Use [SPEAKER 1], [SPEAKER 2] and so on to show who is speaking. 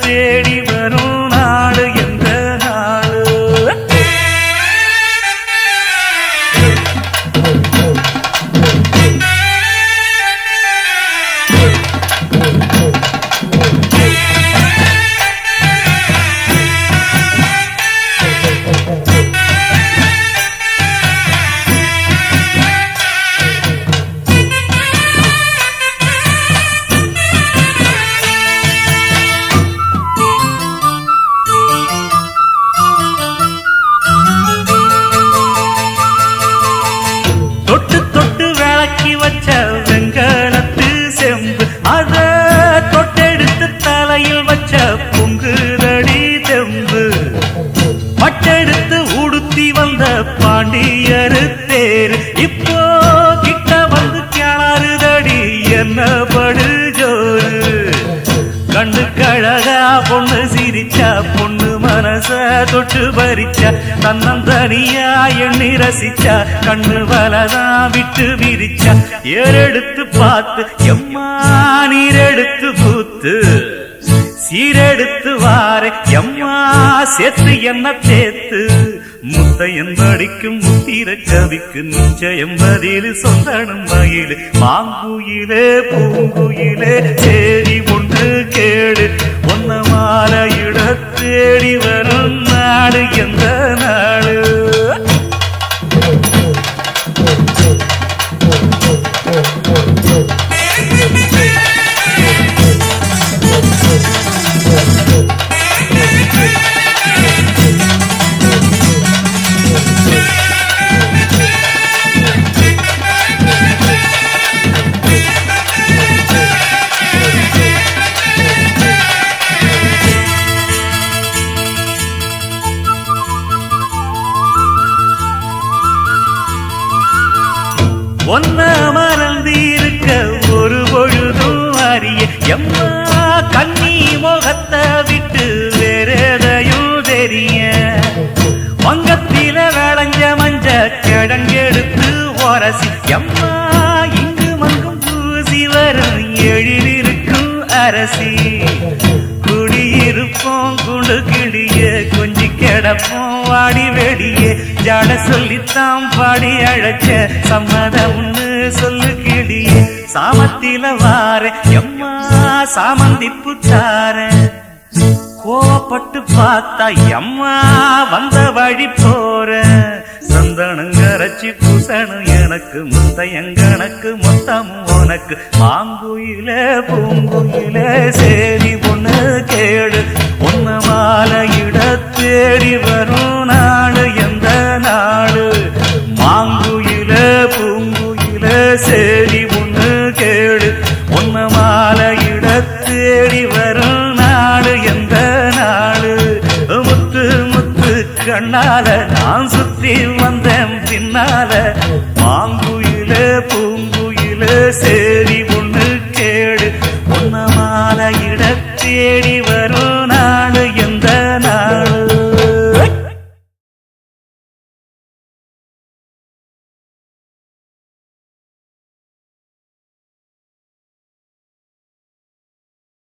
[SPEAKER 1] தேடி வரும் நாடு எந்த நாடு? தொட்டு தொட்டு விளக்கி வச்ச வெங்கலத்து செம்பு, அத தொட்டெடுத்து தலையில் வச்ச பொங்குதடி தெம்பு. பட்டெடுத்து உடுத்தி வந்த பாண்டியரு தேர், இப்போ கிட்ட வந்து கிளறுதடி என்ன படு ஜோரு. கண்ணு கழகா பொண்ணு சிரிச்சா, பொண்ணு மனச தொட்டு பறிச்சா, தன்னந்தனியா எண்ணி ரசிச்சா, கண்ணு வலதான் விட்டு விரிச்சா. ஏறெடுத்து பார்த்து எம்மா நீரெடுத்து பூத்து, சீரெடுத்து வாரே எம்மா சேர்த்து என்ன தேத்து. முத்தையன் படிக்கும் முத்திர கவிக்கு நிச்சயம் பதில் சொந்தனும் மயிலு. மாங்குயிலே பூங்குயிலே சேரி ஒன்று கேடு, ஒன்ன மாலையிட தேடி வரும் நாடு எந்த நாடு? ஒன்ன மறந்திருக்க ஒரு பொழுதும் அறிய எம்மா கண்ணி முகத்தை விட்டு வேறெதையும் தெரிய. வங்கத்தில விளைஞ்ச மஞ்ச கிழங்கெடுத்து உரசி எம்மா இங்கு மங்கும் பூசி வரும் எழிலிருக்கும் அரசி. குடியிருப்போம் குண்டு கிளிய கொஞ்சி கிடப்போம் வாடி வெடியே, ஜாட சொல்லித்தான் பாடி அழைச்ச சம்மதம்னு சொல்லு கிளியே. சாமத்தில வார எம்மா சாமந்திப்பு தார, கோவப்பட்டு பார்த்தா எம்மா வந்த வழி போற. சந்தனங்கரைச்சி பூசணும் எனக்கு, முத்தையங்கணக்கு மொத்தம் உனக்கு. மாங்குயில பூங்குயில சேரி பொண்ணு கேடு, ஒன்ன மாலையிட தேடி வரும் நாடு எந்த நாடு? மாங்குயில பூங்குயில சேரி பொண்ணு கேடு, ஒன்ன மாலையிட தேடி வரும் நாடு எந்த நாடு? முத்து முத்து கண்ணால நான் சுத்தி வந்தேன் பின்னால, மாங்குயில பூங்குயில